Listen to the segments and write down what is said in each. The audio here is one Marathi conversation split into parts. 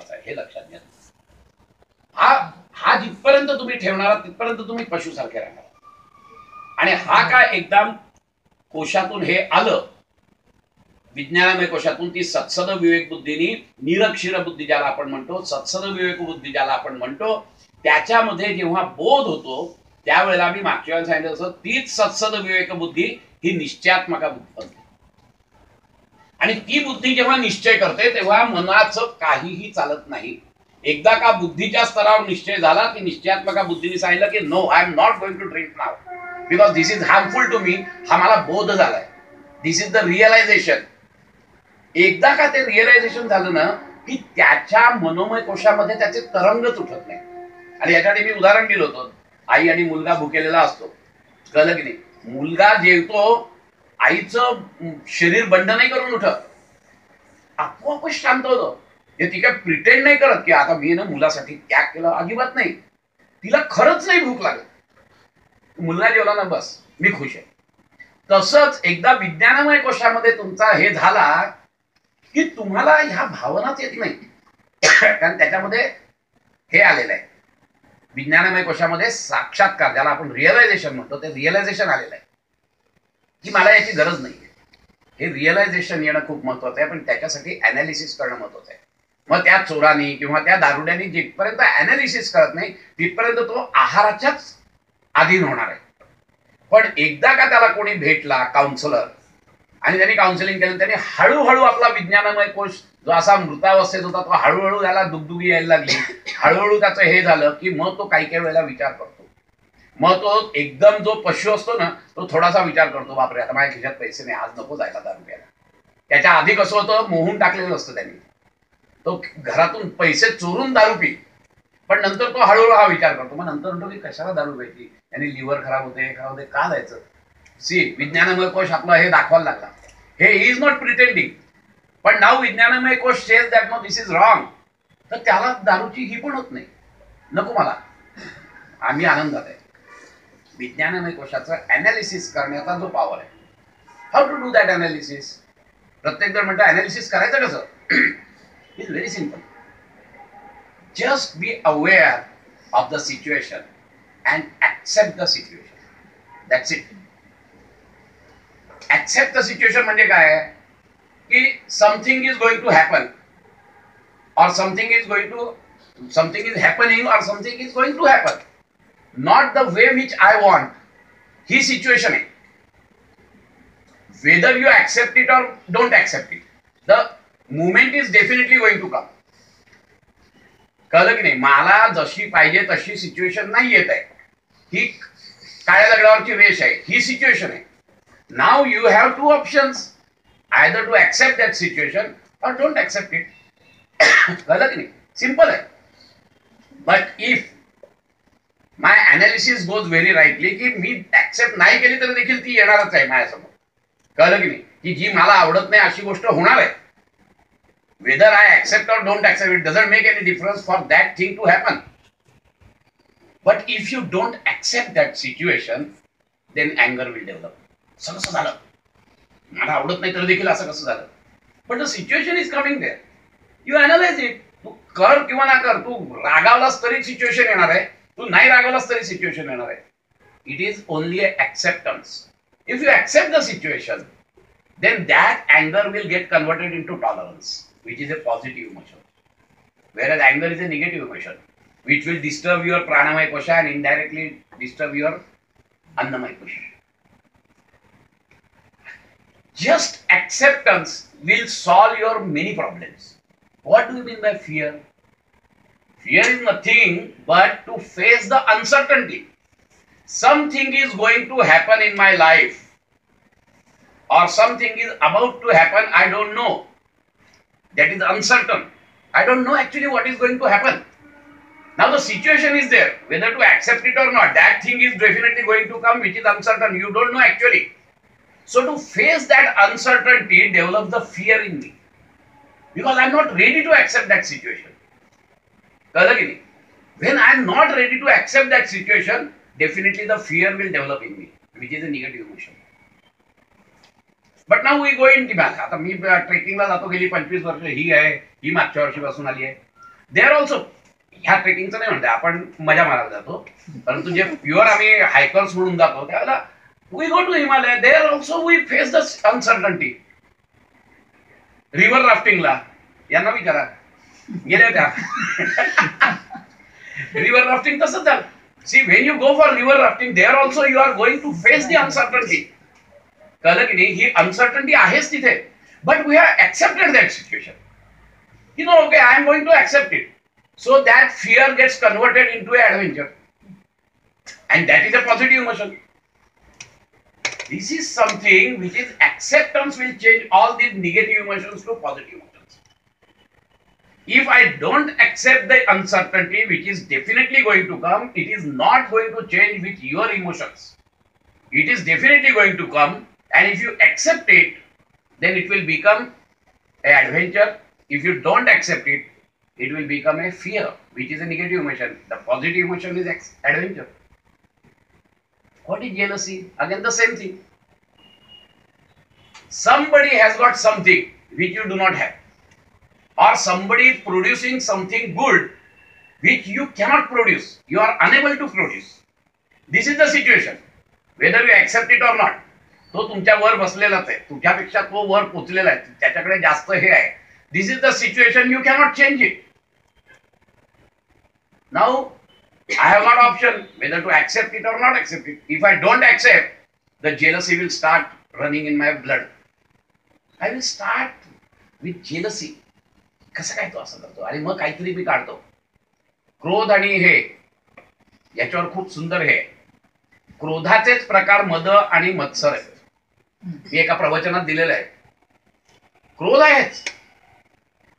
महत्वाचा आहे, हे लक्षात घ्या. हा हा जिथपर्यंत तुम्ही ठेवणार तिथपर्यंत तुम्ही पशुसारखे राहणार. आणि हा काय एकदम कोशातून हे आलं, विज्ञानमय कोशातून, ती सत्सद विवेक बुद्धीनी, निरक्षीर बुद्धी ज्याला आपण म्हणतो, सत्सद विवेक बुद्धी ज्याला आपण म्हणतो, त्याच्यामध्ये जेव्हा बोध होतो त्यावेळेला मी मागच्या वेळेला सांगितलं असं, तीच सत्सद विवेक बुद्धी ही निश्चयात्मक बुद्धी बनते. आणि ती बुद्धी जेव्हा निश्चय करते तेव्हा मनाचं काहीही चालत नाही. एकदा का बुद्धीच्या स्तरावर निश्चय झाला की निश्चयात्मक बुद्धीने सांगितलं की no, I am not going to drink now because this is harmful to me. हा मला बोध झालाय, दिस इज द रिअलायझेशन. एकदा का ते रिअलायझेशन झालं ना की त्याच्या मनोमय कोशामध्ये त्याचे तरंगच उठत नाही. आणि याच्यासाठी मी उदाहरण दिलं होतं, आई आणि मुलगा भुकेलेला असतो, कळलं की नाही. मुलगा जेवतो, आईचं शरीर बंड नाही करून उठत, आपोआपच शांत होतं. हे ती काय प्रिटेंड नाही करत की आता मी ना मुलासाठी त्याग केला, अजिबात नाही. तिला खरंच नाही भूक लागत, मुलगा जेवला ना बस मी खुश आहे. तसंच एकदा विज्ञानमय कोशामध्ये तुमचा हे झाला की तुम्हाला ह्या भावनाच येत नाही, कारण त्याच्यामध्ये हे आलेलं आहे, विज्ञानमय कोशामध्ये साक्षात्कार ज्याला आपण रिअलायझेशन म्हणतो, ते रिअलायझेशन आलेलं आहे की मला याची गरज नाही. हे रिअलायझेशन येणं खूप महत्वाचं आहे, पण त्याच्यासाठी अनालिसिस करणं महत्वाचं आहे. मग त्या चोरांनी किंवा त्या दारुड्यांनी जिथपर्यंत अनालिसिस करत नाही तिथपर्यंत तो आहाराच्याच अधीन होणार आहे. पण एकदा का त्याला कोणी भेटला काउन्सिलर आणि त्यांनी काउन्सिलिंग केलं, त्यांनी हळूहळू आपला विज्ञानमय कोश जो असा मृतावस्थेत होता तो हळूहळू त्याला दुगदुगी यायला लागली, हळूहळू त्याचं हे झालं की मग तो काही काही वेळेला विचार करतो. मग तो एकदम जो पशु असतो ना तो थोडासा विचार करतो, बापरे आता माझ्या खिशात पैसे नाही, आज नको जायला दारू प्यायला. त्याच्या आधी कसं होतं, मोहून टाकलेलं असतं त्यांनी, तो घरातून पैसे चोरून दारू पी. पण नंतर तो हळूहळू हा विचार करतो, मग नंतर म्हणतो की कशाला दारू प्यायची, यांनी लिव्हर खराब होते, का जायचं. सी विज्ञानमय कोश आपला हे दाखवायला लागला, हे इज नॉट प्रिटेंडिंग. पण नाव विज्ञानमय कोश says that no this is wrong. तर त्याला दारूची ही पण होत नाही, नको मला, आम्ही आनंदात आहे. विज्ञानमय कोशाचं अनालिसिस करण्याचा जो पॉवर आहे, how to do that analysis. प्रत्येक जण म्हणतो अनालिसिस करायचं कसं. It's very simple. Just be aware of the situation and accept the situation, that's it. Accept the situation म्हणजे काय की something is going to happen or something is happening or something is going to happen, not the way which I want. ही सिच्युएशन आहे. whether you accept it or don't accept it, the movement is definitely going to come. कळलं की नाही. मला जशी पाहिजे तशी सिच्युएशन नाही येत आहे, ही काळ्या दगडावरची रेष आहे, ही सिच्युएशन आहे. Now you have two options, either to accept that situation or don't accept it. कळलं की नाही. सिंपल आहे. But if my analysis goes very rightly की मी ऍक्सेप्ट नाही केली तर देखील ती येणारच आहे माझ्यासमोर, कळलं की नाही, की जी मला आवडत नाही अशी गोष्ट होणार आहे. Whether I accept or don't accept, it doesn't make any difference for that thing to happen. But if you don't accept that situation then अँगर विल डेव्हलप. असं कसं झालं, मला आवडत नाही तर देखील असं कसं झालं. But the situation is coming there, you analyse it. तू कर किंवा ना कर, तू रागावलास तरी सिच्युएशन येणार आहे, तू नाही रागवलास तरी सिच्युएशन येणार आहे. It is only acceptance. If you accept the situation, then that anger will get converted into tolerance, which is a positive emotion. Whereas anger is a negative emotion, which will disturb your pranamaya kosha and indirectly disturb your annamaya kosha. Just acceptance will solve your many problems. What do you mean by fear? Fear is nothing but to face the uncertainty. Something is going to happen in my life or something is about to happen, I don't know. That is uncertain. I don't know actually what is going to happen. Now the situation is there, whether to accept it or not, that thing is definitely going to come which is uncertain. You don't know actually. So to face that uncertainty, develop the fear in me. Because I am not ready to accept that situation. When I am not ready to accept that situation, definitely the fear will develop in me, which is a negative emotion. But now we go in demand. आता मी ट्रेकिंगला जातो, गेली 25 वर्ष ही आहे, ही मागच्या वर्षीपासून आली आहे. दे आर ऑल्सो, ह्या ट्रेकिंगचं नाही म्हणते आपण, मजा मारायला जातो, परंतु जे प्युअर आम्ही हायकर्स म्हणून जातो त्यावेळेला we go to Himalaya, they are also we face the uncertainty. River राफ्टिंगला यांना विचारा, गेल्या त्या रिव्हर राफ्टिंग तसंच झालं. See when you go for river rafting there also you are going to face the uncertainty. कळलं की नाही, ही अनसर्टन्टी आहेच तिथे, but we have accepted that situation. You know, okay, I am going to accept it. So that fear gets converted into an adventure. And that is a positive emotion. This is something which is acceptance will change all these negative emotions to positive emotions. If I don't accept the uncertainty, which is definitely going to come, it is not going to change with your emotions. It is definitely going to come, and if you accept it, then it will become an adventure. If you don't accept it, it will become a fear, which is a negative emotion. The positive emotion is adventure. What is jealousy? Again, the same thing. Somebody has got something which you do not have, or somebody is producing something good which you cannot produce. You are unable to produce. This is the situation. Whether you accept it or not. तो तुमच्या वर बसलेलाच आहे, तुझ्यापेक्षा तो वर पोचलेला आहे, त्याच्याकडे जास्त हे आहे. This is the situation, you cannot change it. Now, I have got option whether to accept it or not accept it. If I don't accept, the jealousy will start running in my blood. I will start with jealousy. कसं काय तो असं करतो, आणि मग काहीतरी मी काढतो. क्रोध आणि हे याच्यावर खूप सुंदर हे क्रोधाचेच प्रकार मद आणि मत्सर आहेत. मी एका प्रवचनात दिलेलं आहे. क्रोध आहेच.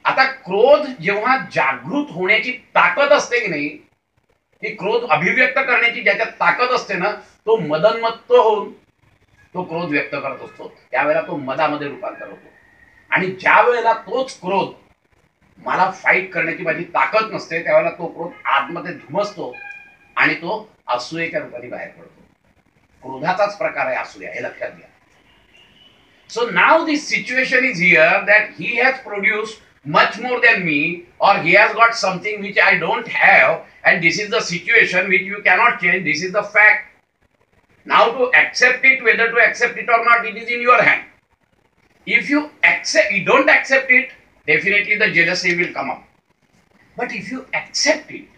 आता क्रोध जेव्हा जागृत होण्याची ताकद असते की नाही, ती क्रोध अभिव्यक्त करण्याची ज्याच्यात ताकद असते ना, तो मदनमत्त होऊन तो क्रोध व्यक्त करत असतो. त्यावेळेला तो मदामध्ये रूपांतर होतो. आणि ज्या वेळेला तोच क्रोध मला फाईट करण्याची माझी ताकद नसते, त्यावेळेला तो क्रोध आतमध्ये धुमसतो आणि तो असूयेच्या रूपाने बाहेर पडतो. क्रोधाचाच प्रकार आहे असूया, हे लक्षात घ्या. So now this situation is here that he has produced much more than me, or he has got something which I don't have, and this is the situation which you cannot change. This is the fact. Now to accept it, whether to accept it or not, it is in your hand. If you don't accept it, definitely the jealousy will come up. But if you accept it,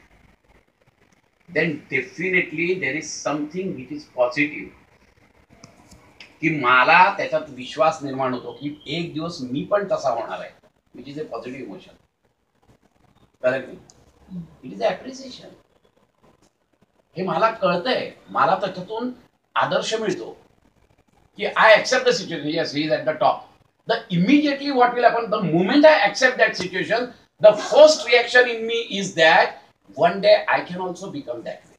then definitely there is something which is positive. की मला त्याच्यात विश्वास निर्माण होतो की एक दिवस मी पण तसा होणार आहे, which is a positive emotion. Correct नाही, इट इज अप्रिसिएशन. हे मला कळतंय, मला त्याच्यातून आदर्श मिळतो की I accept the situation. Yes, he is at the top. The immediately what will happen, the moment I accept that situation, the first reaction in me is that one day I can also become that way.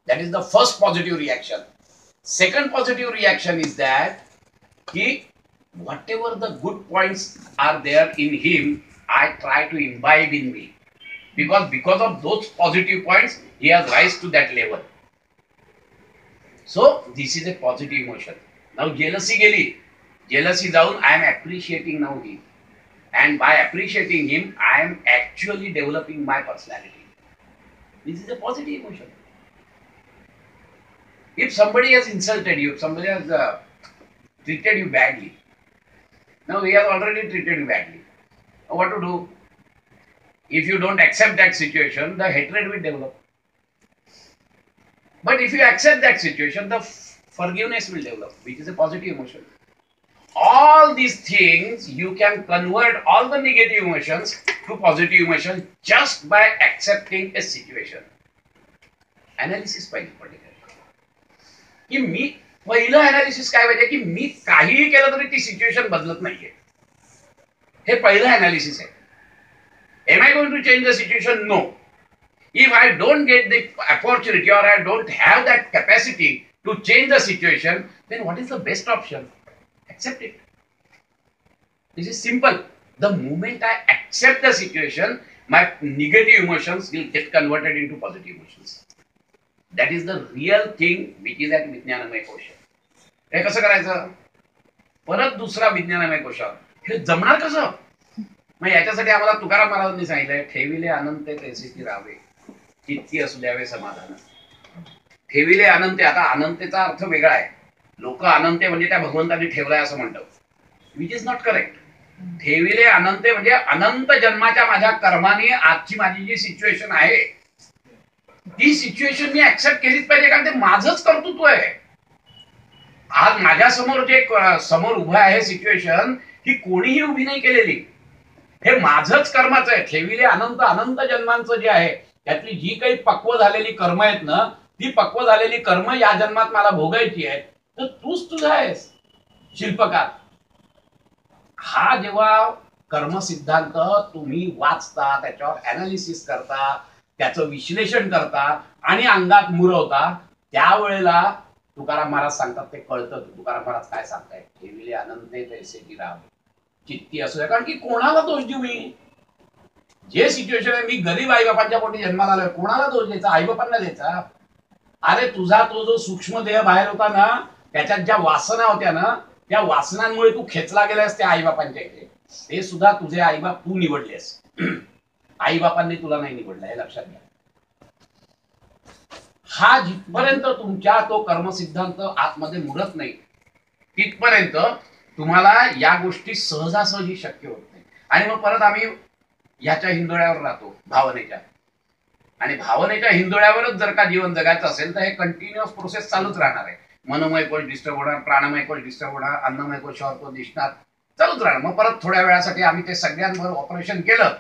That is the first positive reaction. Second positive reaction is that whatever the good points are there in him, I try to imbibe in me, because of those positive points he has rise to that level. So this is a positive emotion. Now jealousy गेली, jealousy जाऊन I am appreciating now him, and by appreciating him I am actually developing my personality. This is a positive emotion. If somebody has insulted you, if somebody has treated you badly, now he has already treated you badly. Now what to do? If you don't accept that situation, the hatred will develop. But if you accept that situation, the forgiveness will develop, which is a positive emotion. All these things, you can convert all the negative emotions to positive emotions just by accepting a situation. Analysis पाहिजे particular. की मी पहिलं अनालिसिस काय पाहिजे की मी काहीही केलं तरी ती सिच्युएशन बदलत नाहीये. हे पहिलं अनालिसिस आहे. Am I going to change the situation? No. If I don't get the opportunity or I don't have that capacity to change the situation, then what is the best option? Accept it. This is simple. The moment I accept the situation, my negative emotions will get converted into positive emotions. That is the real thing which is at विज्ञानमय कोश. हे कसं करायचं? परत दुसरा विज्ञानमय कोश. हे जमणार कसं? मग याच्यासाठी आम्हाला तुकाराम महाराजांनी सांगितलंय, ठेविले अनंत तैसे की राहावे, किती असू द्यावे समाधान. ठेविले अनंत, आता अनंतेचा अर्थ वेगळा आहे. लोक अनंत म्हणजे त्या भगवंतांनी ठेवलाय असं म्हणतात, विच इज नॉट करेक्ट. ठेविले अनंत म्हणजे अनंत जन्माच्या माझ्या कर्माने आजची माझी जी सिच्युएशन आहे ती सिच्युएशन मी ऍक्सेप्ट केलीच पाहिजे, कारण ते माझंच कर्तृत्व आहे. आज माझ्या समोर जे समोर उभं आहे सिच्युएशन, ही कोणीही उभी नाही केलेली, हे माझंच कर्माचं आहे. ठेविले अनंत, अनंत जन्मांचं जे आहे त्यातली जी काही पक्व झालेली कर्म आहेत ना, ती पक्व झालेली कर्म या जन्मात मला भोगायची आहेत. तर तूच तुझा आहेस शिल्पकार. हा जेव्हा कर्म सिद्धांत तुम्ही वाचता, त्याच्यावर अनालिसिस करता, त्याचं विश्लेषण करता आणि अंगात मुरवता, त्यावेळेला तुकाराम महाराज सांगतात ते कळतं. तुकाराम महाराज काय सांगतायत, ठेविले अनंते तैसे की राहावे, चित्ती असू द्या. कारण की कोणाला दोष देऊ मी? जे सिच्युएशन आहे, मी गरीब आई बापांच्या पोटी जन्माला आलोय, कोणाला दोष द्यायचा? आई बापांना द्यायचा? अरे तुझा तो जो सूक्ष्म देह बाहेर होता ना, त्याच्यात ज्या वासना होत्या ना, त्या वासनांमुळे तू खेचला गेलास त्या आई बापांच्या इथे. ते सुद्धा तुझे आई बाप तू निवडलेस, आई बापांनी तुला नाही निवडलं, हे लक्षात घ्या. हा जिथपर्यंत तुमच्या तो कर्मसिद्धांत आतमध्ये मुरत नाही तिथपर्यंत तुम्हाला या गोष्टी सहजासहजी शक्य होत नाही. आणि मग परत आम्ही ह्याच्या हिंदोळ्यावर राहतो, भावनेच्या. आणि भावनेच्या हिंदोळ्यावरच जर का जीवन जगायचं असेल तर हे कंटिन्युअस प्रोसेस चालूच राहणार आहे. मनोमय कोश डिस्टर्ब होणार, प्राणमय कोश डिस्टर्ब होणार, अन्नमय कोशावर तो दिसणार, चालूच राहणार. मग परत थोड्या वेळासाठी आम्ही ते सगळ्यांवर ऑपरेशन केलं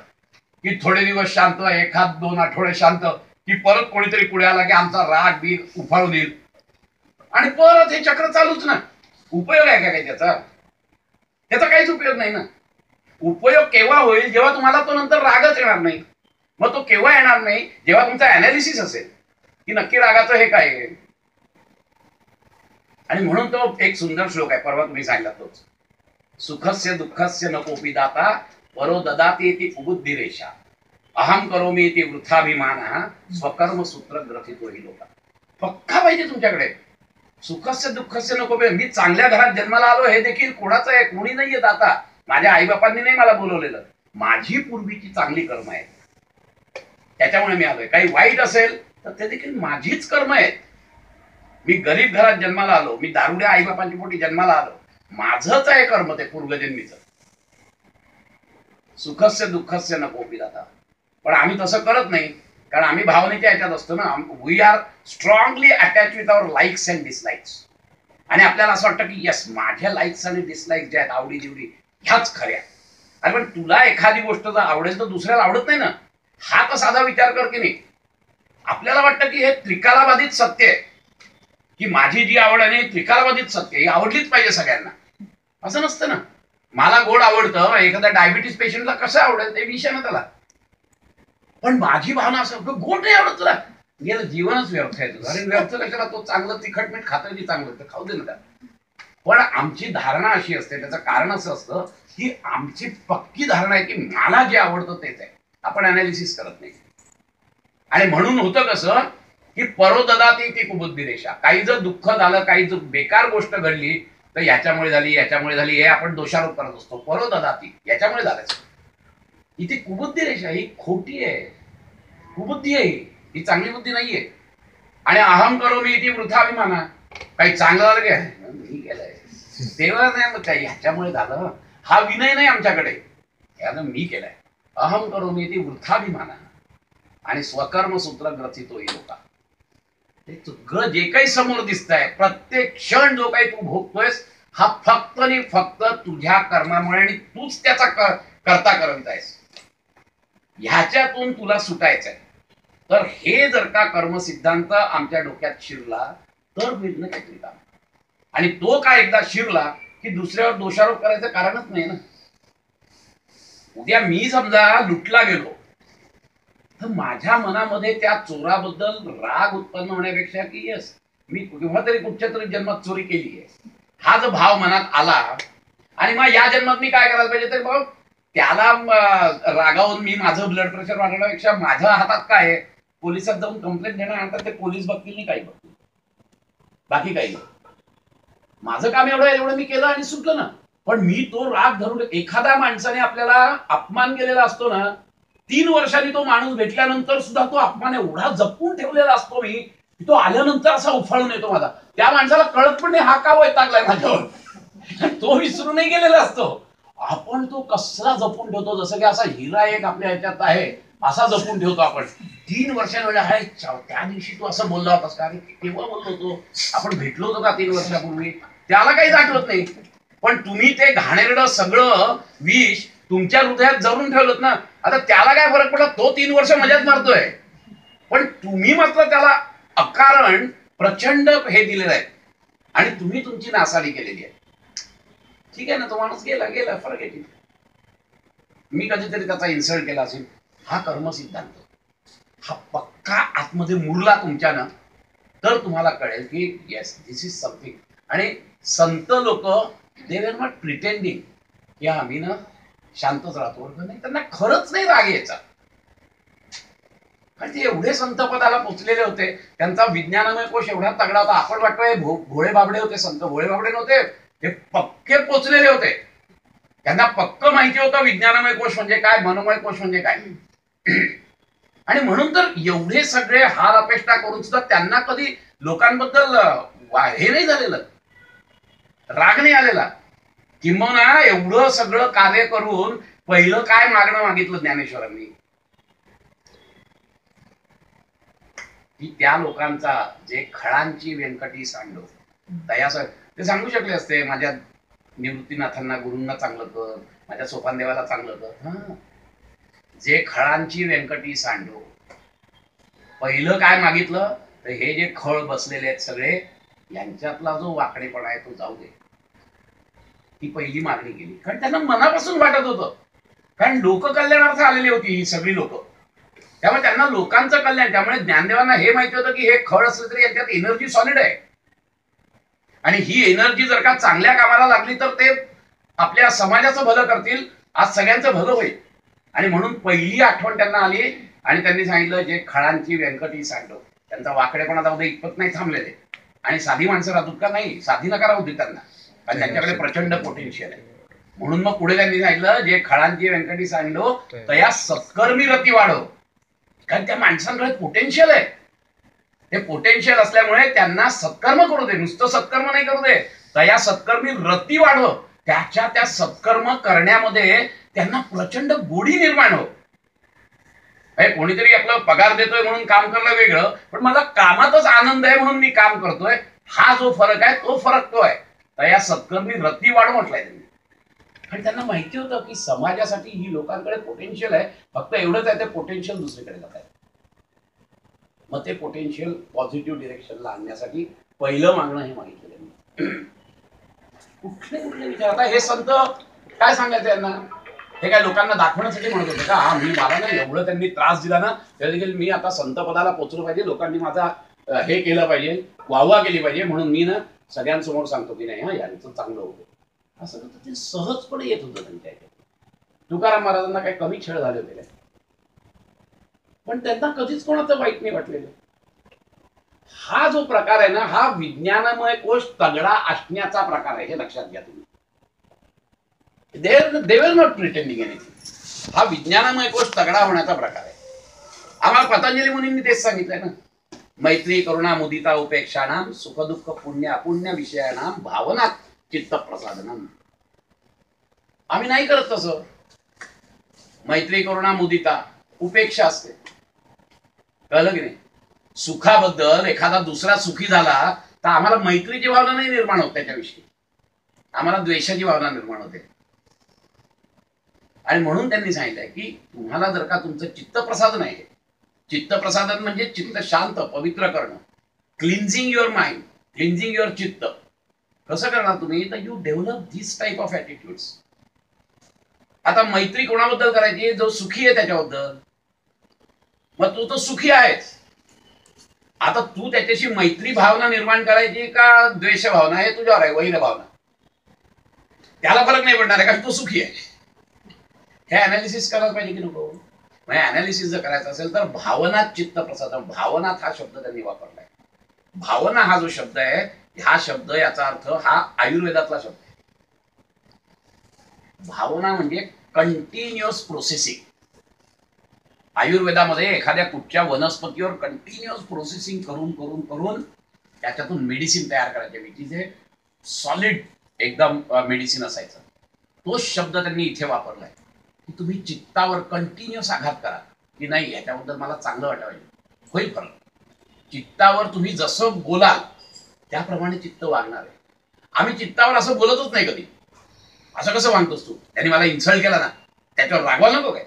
की थोडे दिवस शांत, एखाद 2 आठवडे शांत, की परत कोणीतरी पुढे आला की आमचा राग बीग उफाळून येईल आणि परत हे चक्र चालूच ना. उपयोग आहे का काही त्याचा? त्याचा काहीच उपयोग नाही ना. उपयोग केव्हा होईल? जेव्हा तुम्हाला तो नंतर रागच येणार नाही. मग तो केव्हा येणार नाही? जेव्हा तुमचा अनालिसिस असेल की नक्की रागाचं हे काय आहे. आणि म्हणून तो एक सुंदर श्लोक आहे, परवा तुम्ही सांगितला तोच, सुखस्य दुःखस्य न कोपी दाता परो ददाति इति कुबुद्धिरेषा अहम करोमी इति वृथाभिमान स्वकर्म सूत्र ग्रथितो हि लोका. पक्का पाहिजे तुमच्याकडे. सुखस्य दुःखस्य नको. मी चांगल्या घरात जन्माला आलो हे देखील कोणाचं आहे? कोणी नाहीये दाता. माझ्या आईबापांनी नाही मला बोलवलेलं, माझी पूर्वीची चांगली कर्म आहेत, त्याच्यामुळे मी आलोय. काही वाईट असेल तर ते देखील माझीच कर्म आहेत. मी गरीब घरात जन्माला आलो, मी दारुड्या आईबापांच्या पोटी जन्माला आलो, माझंच आहे कर्म ते पूर्वजन्मीचं. सुखस्य दुःखस्य नको दाता. पण आम्ही तसं करत नाही, कारण आम्ही भावनेच्या याच्यात असतो ना. We are strongly attach with our likes and dislikes. आणि आपल्याला असं वाटतं की यस, माझ्या लाईक्स आणि डिसलाईक्स ज्या आहेत, आवडी निवडी, ह्याच खऱ्या. अरे पण तुला एखादी गोष्ट जर आवडेल तर दुसऱ्याला आवडत नाही ना. हा तर साधा विचार कर की नाही. आपल्याला वाटतं की हे त्रिकालाबाधित सत्य आहे, की माझी जी आवड आहे त्रिकालाबाधित सत्य, ही आवडलीच पाहिजे सगळ्यांना. असं नसतं ना. मला गोड आवडतं, एखाद्या डायबिटीस पेशंटला कसं आवडेल ते विषय ना त्याला. पण माझी भावना असं, गोड नाही आवडत तुला, गेलं जीवनच व्यर्थ आहे तुझं. अरे व्यर्थ कशाला? तो चांगलं तिखट मीठ खातोय की चांगलं, तर खाऊ दे ना त्याला. पण आमची धारणा अशी असते, त्याचं कारण असं असतं की आमची पक्की धारणा आहे की मला जे आवडतं तेच आहे. आपण अनालिसिस करत नाही. आणि म्हणून होतं कसं की परो ददाति ती कुबुद्धिरेषा. काही जर दुःख झालं, काही जर बेकार गोष्ट घडली तर याच्यामुळे झाली, याच्यामुळे झाली, हे आपण दोषारोप करत असतो. परो ददाति, याच्यामुळे झालं. इथे कुबुद्धिरेषा ही खोटी आहे, कुबुद्धी आहे ही चांगली बुद्धी नाहीये. आणि अहम करो मी इथे वृथाभिमाना. काही चांगलं झालं काय, मी केलंय तेव्हा नाही, मग काही ह्याच्यामुळे झालं, हा विनय नाही आमच्याकडे. यानं मी केलंय. अहम करो मी इथे वृथाभिमाना आणि स्वकर्म सूत्र ग्रथितो ही लोका. सगळं जे काही समोर दिसतंय, प्रत्येक क्षण जो काही तू भोगतोयस, हा फक्त आणि फक्त तुझ्या कर्मामुळे, आणि तूच त्याचा करता करत आहेस. ह्याच्यातून तुला सुटायचंय. तर हे जर का कर्मसिद्धांत आमच्या डोक्यात शिरला तर होईल ना काहीतरी काम. आणि तो काय एकदा शिरला की दुसऱ्यावर दोषारोप करायचं कारणच नाही ना. उद्या मी समजा लुटला गेलो तर माझ्या मनामध्ये त्या चोराबद्दल राग उत्पन्न होण्यापेक्षा की यस, मी केव्हा तरी कुठच्या तरी जन्मात चोरी केली आहे, हा जो भाव मनात आला, आणि मग या जन्मात मी काय करायला पाहिजे, तर मग त्याला रागावून मी माझं ब्लड प्रेशर वाढवण्यापेक्षा माझ्या हातात काय आहे, पोलिसात जाऊन कंप्लेंट देणं. आणि ते पोलीस बघतील नाही, काही बघतील, बाकी काही नाही. माझं काम एवढं मी केलं आणि सुटलं ना. पण मी तो राग धरून, एखाद्या माणसाने आपल्याला अपमान केलेला असतो ना, 3 वर्षांनी तो माणूस भेटल्यानंतर सुद्धा तो अपमान एवढा जपून ठेवलेला असतो मी, की तो आल्यानंतर असा उफाळून येतो माझा. त्या माणसाला कळत पण नाही हा का वैतागलाय माझ्यावर. तो विसरूनही गेलेला असतो. आपण तो कसा जपून ठेवतो, जसं की असा हिरा एक आपल्या ह्याच्यात आहे असा जपून ठेवतो आपण. 3 वर्षांवेळी आहे, त्या दिवशी तू असं बोलला होतास का, अरे केव्हा बोललो होतो, आपण भेटलो होतो का 3 वर्षापूर्वी, त्याला काहीच आठवत नाही. पण तुम्ही ते घाणेरडं सगळं विष तुमच्या हृदयात जरून ठेवलं ना, आता त्याला काय फरक पडला, तो 3 वर्ष मजाच मारतोय. पण तुम्ही मात्र त्याला अकारण प्रचंड हे दिलेलं आहे आणि तुम्ही तुमची नासाडी केलेली आहे. ठीक आहे ना, तो माणूस गेला गेला, फरक आहे. मी कधीतरी त्याचा इन्सल्ट केला असेल, हा कर्म सिद्धांत हा पक्का आतमध्ये मुरला तुमच्यानं, तर तुम्हाला कळेल की येस दिस इज समथिंग. आणि संत लोक दे वर नॉट प्रिटेंडिंग की आम्ही ना शांतच राहतो, नाही, त्यांना खरंच नाही राग यायचा. कारण ते एवढे संत पदाला पोचलेले होते, त्यांचा विज्ञानमय कोश एवढा तगडा होता. आपण वाटतोय भोळे बाबडे होते संत, भोळे बाबडे नव्हते, ते पक्के पोचलेले होते. त्यांना पक्क माहिती होतं विज्ञानमय कोश म्हणजे काय, मनोमय कोश म्हणजे काय. आणि म्हणून तर एवढे सगळे हार अपेक्षा करून सुद्धा त्यांना कधी लोकांबद्दल हे नाही झालेलं, राग नाही आलेला. किंबहुना एवढं सगळं कार्य करून पहिलं काय मागणं मागितलं ज्ञानेश्वरांनी, की त्या लोकांचा जे खळांची व्यंकटी सांडो तयास, ते सांगू शकले असते माझ्या निवृत्तीनाथांना गुरूंना चांगलं कर, माझ्या सोपान देवाला चांगलं कर. हा, जे खळांची व्यंकटी सांडो, पहिलं काय मागितलं तर हे जे खळ बसलेले आहेत सगळे, यांच्यातला जो वाकडेपणा आहे तो जाऊ दे, ती पहिली मागणी केली. कारण त्यांना मनापासून वाटत होतं, कारण लोककल्याणार्थ आलेली होती ही सगळी लोक, त्यामुळे त्यांना लोकांचं कल्याण. त्यामुळे ज्ञानदेवांना हे माहिती होतं की हे खळ असलं तरी यांच्यात एनर्जी सॉलिड आहे, आणि ही एनर्जी जर का चांगल्या कामाला लागली तर ते आपल्या समाजाचं भलं करतील, आज सगळ्यांचं भलं होईल. आणि म्हणून पहिली आठवण त्यांना आली आणि त्यांनी सांगितलं जे खळांची व्यंकटी सांडो, त्यांचा वाकडेपणा जाऊ दे, इतपत नाही थांबलेले. आणि साधी माणसं राहतात का, नाही, साधी नका राहू दे त्यांना, कारण त्यांच्याकडे प्रचंड पोटेन्शियल आहे. म्हणून मग पुढे त्यांनी सांगितलं जे खळांची व्यंकटी सांडो तया सत्कर्मी रती वाढव, कारण त्या माणसांकडे पोटेन्शियल आहे. ते पोटेन्शियल असल्यामुळे त्यांना सत्कर्म करू दे, नुसतं सत्कर्म नाही करू दे, तया सत्कर्मी रती वाढव, त्याच्या त्या सत्कर्म करण्यामध्ये त्यांना प्रचंड गोडी निर्माण हो. कोणीतरी आपलं पगार देतोय म्हणून काम करणं वेगळं, पण मला कामातच आनंद आहे म्हणून मी काम करतोय, हा जो फरक आहे तो फरक तो आहे. तया सत्कर्मी रती वाढव म्हटलंय त्यांनी. आणि त्यांना माहिती होतं की समाजासाठी ही लोकांकडे पोटेन्शियल आहे, फक्त एवढंच आहे ते पोटेन्शियल दुसरीकडे जात आहे. मग ते पोटेन्शियल पॉझिटिव्ह डिरेक्शनला आणण्यासाठी पहिलं मागणं हे मागितलं त्यांनी. कुठले कुठले विचार, आता हे संत काय सांगायचं यांना, हे काय लोकांना दाखवण्यासाठी म्हणत होते का, हा मी मला ना एवढं त्यांनी त्रास दिला ना, त्या देखील मी आता संत पदाला पोचलो पाहिजे, लोकांनी माझा हे केलं पाहिजे, वाहवा केली पाहिजे, म्हणून मी ना सगळ्यांसमोर सांगतो की नाही, हा यांचं चांगलं होतं, असं ते सहजपणे येत होतं त्यांच्या. तुकाराम महाराजांना काही कमी छळ झाले होते, पण त्यांना कधीच कोणाचं वाईट नाही वाटलेलं. हा जो प्रकार आहे ना, हा विज्ञानमय कोश तगडा असण्याचा प्रकार आहे, हे लक्षात घ्या तुम्ही. दे वर नॉट प्रिटेंडिंग एनिथिंग. हा विज्ञानमय कोश तगडा होण्याचा प्रकार आहे. आम्हाला पतंजली मुनींनी तेच सांगितलंय ना, मैत्री करुणा मुदिता उपेक्षाणाम सुख दुःख पुण्य अपुण्य विषयाणाम भावना चित्त प्रसादनम. आम्ही नाही करत तसं. मैत्री करुणा मुदिता उपेक्षा असते, कळलं की नाही. सुखाबद्दल एखादा दुसरा सुखी झाला तर आम्हाला मैत्रीची भावना नाही निर्माण होत त्याच्याविषयी, आम्हाला द्वेषाची भावना निर्माण होते. आणि म्हणून त्यांनी सांगितलंय की तुम्हाला जर का तुमचं चित्तप्रसादन आहे, चित्तप्रसादन म्हणजे चित्त शांत पवित्र करणं, cleansing your mind, cleansing your चित्त. कसं करणार तुम्ही, तर you develop this type of attitudes. आता मैत्री कोणाबद्दल करायची, जो सुखी आहे त्याच्याबद्दल. मग तू तो सुखी आहेस, आता तू त्याच्याशी मैत्री भावना निर्माण करायची का द्वेष भावना, हे तुझ्यावर आहे, वैर भावना. त्याला फरक नाही पडणार आहे, कारण तो सुखी आहे. हे अनालिसिस करायला पाहिजे की नको. म्हणजे अनालिसिस जर करायचं असेल तर भावनात चित्त प्रसादन, भावनात हा शब्द त्यांनी वापरलाय. भावना हा जो शब्द आहे, हा शब्द याचा अर्थ हा आयुर्वेदातला शब्द आहे. भावना म्हणजे कंटिन्युअस प्रोसेसिंग. आयुर्वेदामध्ये एखाद्या कुठच्या वनस्पतीवर कंटिन्युअस प्रोसेसिंग करून करून करून त्याच्यातून मेडिसिन तयार करायचे, विच इज ए सॉलिड एकदम मेडिसिन असायचं. तोच शब्द त्यांनी इथे वापरलाय की तुम्ही चित्तावर कंटिन्युअस आघात करा की नाही याच्याबद्दल मला चांगलं वाटावं, होईल फरक. चित्तावर तुम्ही जसं बोलाल त्याप्रमाणे चित्त वागणार आहे. आम्ही चित्तावर असं बोलतच नाही कधी. असं कसं वागतोस तू, त्याने मला इन्सल्ट केला ना, त्याच्यावर रागवायला नको काय,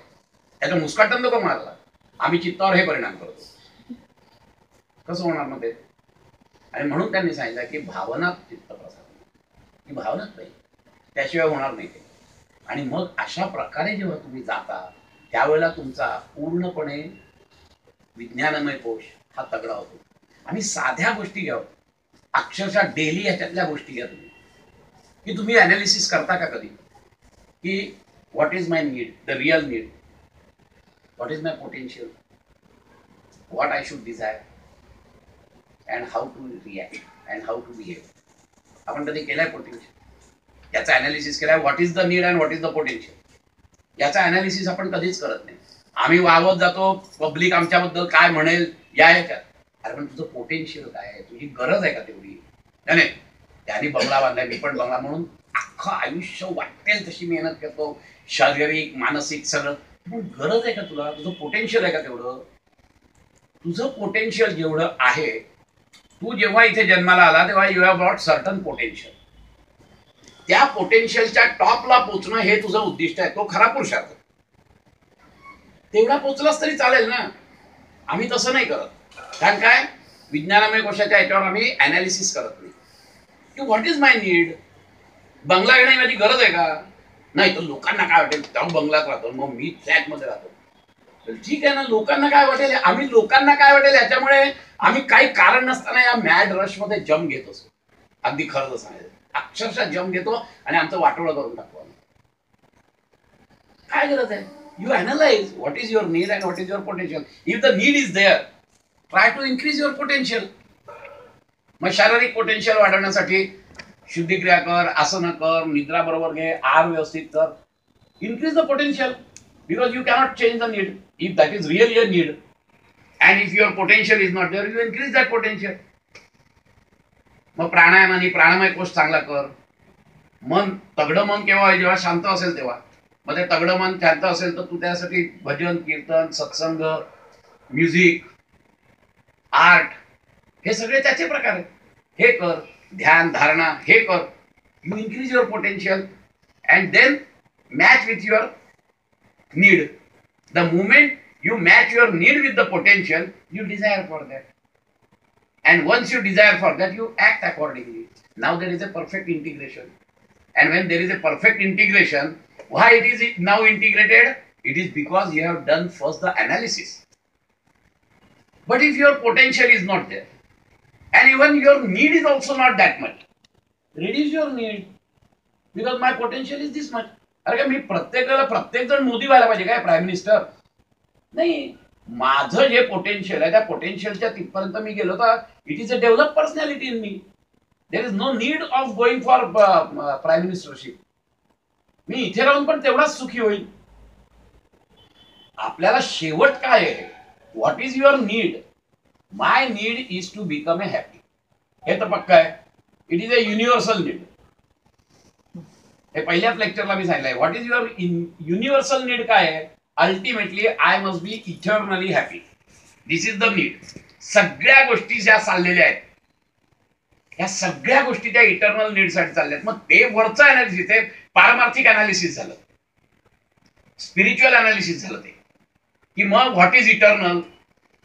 त्याचं मुस्काटन नको म्हणाला. आम्ही चित्तावर हे परिणाम करतो, कसं होणार मग ते? आणि म्हणून त्यांनी सांगितलं की भावना चित्त प्रसाद, ही भावनाच नाही, त्याशिवाय होणार नाही ते. आणि मग अशा प्रकारे जेव्हा तुम्ही जाता त्यावेळेला तुमचा पूर्णपणे विज्ञानमय कोश हा तगडा होतो. आणि साध्या गोष्टी घ्या, अक्षरशः डेली ह्याच्यातल्या गोष्टी घ्या तुम्ही, की तुम्ही अनालिसिस करता का कधी की what is my need, the real need, what is my potential, what I should desire and how to react and how to behave. आपण कधी केलाय पोटेन्शियल? याचा अनालिसिस केलाय, what is the need and what is the potential? याचा अनालिसिस आपण कधीच करत नाही. आम्ही वावत जातो, पब्लिक आमच्याबद्दल काय म्हणेल या ह्याच्यात. अरे पण तुझं पोटेन्शियल काय आहे, तुझी गरज आहे का तेवढी? नाही, त्यांनी बंगला बांधलाय, मी पण बंगला, म्हणून अख्खं आयुष्य वाटेल तशी मेहनत करतो, शारीरिक मानसिक सगळं. पण गरज आहे का तुला? तुझं पोटेन्शियल आहे का तेवढं? तुझं पोटेन्शियल जेवढं आहे, तू जेव्हा इथे जन्माला आला तेव्हा you have got certain potential. त्या पोटेन्शियलच्या टॉपला पोचणं हे तुझं उद्दिष्ट आहे, तो खरा पुरुषार्थ. तेवढा पोचलाच तरी चालेल ना. आम्ही तसं नाही करत. कारण काय, विज्ञानमय कोशाच्या याच्यावर आम्ही अनालिसिस करत नाही की व्हॉट इज माय नीड. बंगला घेणे माझी गरज आहे का? नाही, तर लोकांना काय वाटेल, तेव्हा बंगलात राहतो, मग मी फ्लॅटमध्ये राहतो. ठीक आहे ना, लोकांना काय वाटेल, आम्ही लोकांना काय वाटेल याच्यामुळे आम्ही काही कारण नसताना या मॅड रश मध्ये जम घेत असतो. अगदी खरं सांगायचं, अक्षरशः जम घेतो आणि आमचं वाटोळं करून टाकतो. काय गरज आहे? You analyse what is your need and what is your potential. If the need is there, try to increase your potential. मग शारीरिक पोटेन्शियल वाढवण्यासाठी शुद्धिक्रिया कर, आसनं कर, निद्रा बरोबर घे, आहार व्यवस्थित कर, increase the potential. Because you cannot change the need. If that is really a need, and if your potential is not there, you increase that potential. मग प्राणायामाने प्राणमय कोश चांगला कर. मन तगडं मन केव्हा आहे, जेव्हा शांत असेल तेव्हा. मग ते तगडं मन शांत असेल तर तू त्यासाठी भजन, कीर्तन, सत्संग, म्युझिक, आर्ट, हे सगळे त्याचे प्रकार आहेत. हे कर, ध्यान धारणा हे कर. You increase your potential and then match with your need. The moment you match your need with the potential, you desire for that, and once you desire for that, you act accordingly. Now there is a perfect integration, and when there is a perfect integration, why it is now integrated? It is because you have done first the analysis. But if your potential is not there, and even your need is also not that much, reduce your need, because my potential is this much. अरे का मी प्रत्येक जण मोदी व्हायला पाहिजे काय, प्राईम मिनिस्टर? नाही, माझं जे पोटेन्शियल आहे त्या पोटेन्शियलच्या तिथपर्यंत मी गेलो तर it is a develop personality in me. There is no need of going for prime ministership. मी इथे राहून पण तेवढाच सुखी होईल. आपल्याला शेवट काय आहे, what is your need? My need is to become a happy. हे तर पक्का आहे. It is a universal need. हे पहिल्याच लेक्चरला मी सांगितलंय. What is your universal need काय आहे? Ultimately I must be eternally happy. This is the need. सगळ्या गोष्टी ज्या चाललेल्या आहेत या सगळ्या गोष्टी त्या इटर्नल नीड साठी चालल्यात. मग ते वरचं अनालिसिस, ते पारमार्थिक अनालिसिस झालं, स्पिरिच्युअल अनालिसिस झालं ते, की मग व्हॉट इज इटर्नल.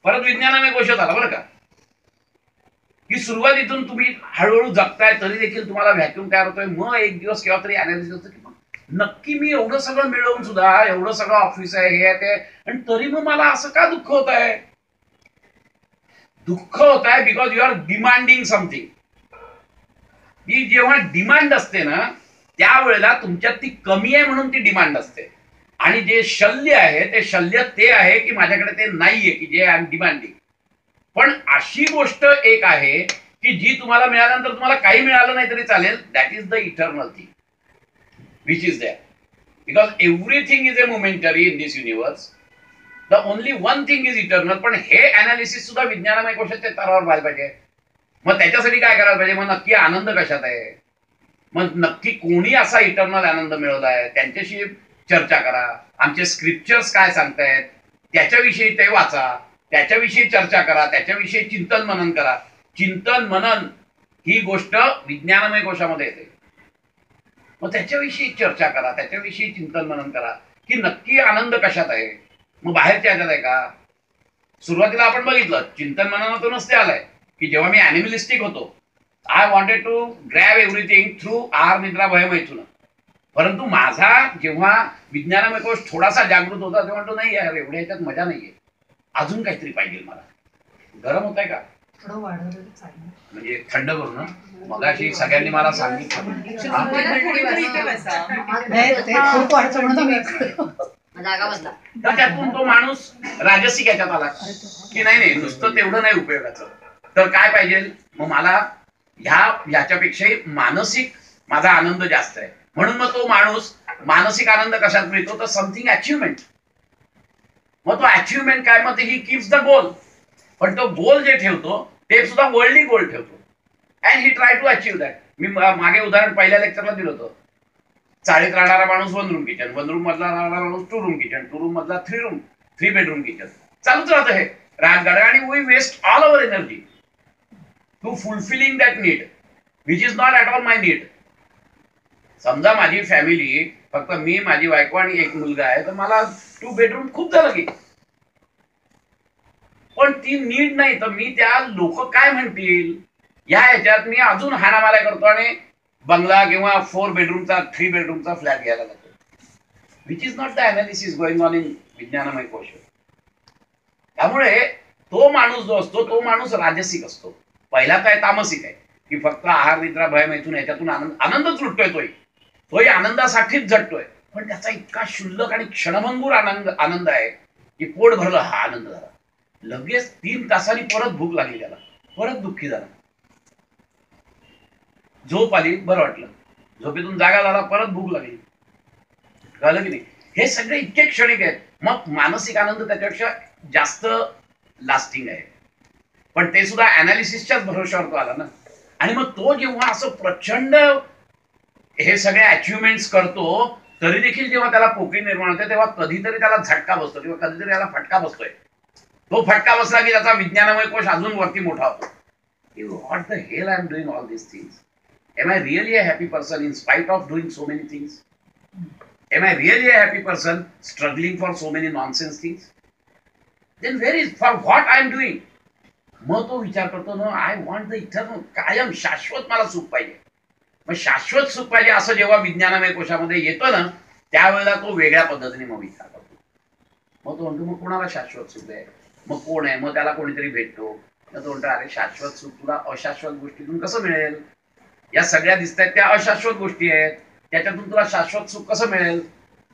परत विज्ञानाने गोष्ट झाला बरं का, की सुरुवातीतून तुम्ही हळूहळू जगताय तरी देखील तुम्हाला व्हॅक्यूम तयार होतोय. मग एक दिवस केव्हा तरी अनालिसिस होतं की नक्की मी एवढं सगळं मिळवून सुद्धा, एवढं सगळं ऑफिस आहे, हे आहे ते, आणि तरी मग मला असं का दुःख होत आहे? दुःख होत आहे because you are demanding something. ती जेव्हा डिमांड असते ना त्यावेळेला तुमच्यात ती कमी आहे म्हणून ती डिमांड असते. आणि जे शल्य आहे ते शल्य ते आहे की माझ्याकडे ते नाहीये की जे आय एम डिमांडिंग. पण अशी गोष्ट एक आहे की जी तुम्हाला मिळाल्यानंतर तुम्हाला काही मिळालं नाही तरी चालेल. That is the eternal thing which is that. Because everything is a momentary in this universe. The only one thing is eternal. पण हे अनालिसिस सुद्धा विज्ञानमय कोशाच्या स्तरावर व्हायला पाहिजे. मग त्याच्यासाठी काय करायला पाहिजे? मग नक्की आनंद कशात आहे? मग नक्की कोणी असा इटर्नल आनंद मिळवलाय त्यांच्याशी चर्चा करा. आमचे स्क्रिप्चर्स काय सांगतायत त्याच्याविषयी ते वाचा, त्याच्याविषयी चर्चा करा, त्याच्याविषयी चिंतन मनन करा. चिंतन मनन ही गोष्ट विज्ञानमय कोशामध्ये येते. मग त्याच्याविषयी चर्चा करा, त्याच्याविषयी चिंतन मनन करा की नक्की आनंद कशात आहे. मग बाहेरच्या ह्याच्यात आहे का? सुरुवातीला आपण बघितलं चिंतन मननातूनच ते आलंय की जेव्हा मी अॅनिमलिस्टिक होतो, I wanted to grab everything through आहार निद्रा भय मैथुन. परंतु माझा जेव्हा विज्ञानमय कोश थोडासा जागृत होता तेव्हा म्हणतो नाही यार एवढ्या ह्याच्यात मजा नाहीये, अजून काहीतरी पाहिजे मला. गरम होत आहे का? म्हणजे थंड करू ना. मगाशी सगळ्यांनी मला सांगितलं त्याच्यातून तो माणूस राजसिक याच्यात आला की नाही नाही नुसतं तेवढं नाही उपयोगाचं, तर काय पाहिजे? मग मला ह्याच्यापेक्षाही मानसिक माझा आनंद जास्त आहे. म्हणून मग तो माणूस मानसिक आनंद कशात मिळतो? तर समथिंग अचिव्हमेंट. मग तो अचिव्हमेंट काय? मग ही कीप्स द गोल. पण तो गोल जे ठेवतो ते सुद्धा वर्ल्डली गोल ठेवतो and he try to achieve that. मी मागे उदाहरण पहिल्या लेक्चरला दिलं होतं. चाळीत राहणारा माणूस 1 रूम किचन, 1 रूम मधला राहणारा माणूस 2 रूम किचन, 2 रूम मधला 3 बेडरूम किचन. चालूच राहतं हे राजगाड्या. आणि we waste all our energy to fulfilling that need which is not at all my need. समजा माझी फॅमिली फक्त मी, माझी बायको आणि एक मुलगा आहे, तर मला 2 बेडरूम खूप झालं की. पण ती नीड नाही. तर मी त्या लोक काय म्हणतील या ह्याच्यात मी अजून हाणामाऱ्या करतो आणि बंगला किंवा 4 बेडरूमचा 3 बेडरूमचा फ्लॅट घ्यायला लागतो. Which is not the analysis going on in विज्ञानमय कोश. त्यामुळे तो माणूस जो असतो तो माणूस राजसिक असतो. पहिला काय तामसिक आहे की फक्त आहार निद्रा भय मैथुन याच्यातून आनंदच लुटतोय. तोही आनंदासाठीच झटतोय. पण त्याचा इतका क्षुल्लक आणि क्षणभंगूर आनंद आहे की पोट भरलं हा आनंद झाला. लगेच 3 तासांनी परत भूक लागली त्याला, परत दुःखी झाला. झोप आली, बरं वाटलं. झोपेतून जागा झाला, परत भूक लागली. कळलं की नाही? हे सगळे इतके क्षणिक आहेत. मग मानसिक आनंद त्याच्यापेक्षा जास्त लास्टिंग आहे. पण ते सुद्धा अनालिसिसच्याच भरोश्यावर तो आला ना. आणि मग तो जेव्हा असं प्रचंड हे सगळे अचिव्हमेंट्स करतो तरी देखील जेव्हा त्याला पोकळी निर्माण होते तेव्हा कधीतरी त्याला झटका बसतो किंवा कधीतरी त्याला फटका बसतोय. तो फटका बसला की त्याचा विज्ञानमय कोश अजून वरती मोठा होतो. What the hell I am doing all this things? Am I really a happy person in spite of doing so many things? Am I really a happy person struggling for so many nonsense things? Then where is for what I am doing? मग तो विचार करतो ना, आय वॉन्ट द इटर्नल, कायम शाश्वत मला सुख पाहिजे. मग शाश्वत सुख पाहिजे असं जेव्हा विज्ञानमय कोशामध्ये येतं ना त्यावेळेला तो वेगळ्या पद्धतीने मग विचार करतो. मग तो म्हणतो मग कोणाला शाश्वत सुख आहे? मग कोण आहे? मग त्याला कोणीतरी भेटतो. मग तो म्हणतो अरे शाश्वत सुख तुला अशाश्वत गोष्टीतून कसं मिळेल? या सगळ्या दिसतात त्या अशाश्वत गोष्टी आहेत, त्याच्यातून तुला शाश्वत सुख कसं मिळेल?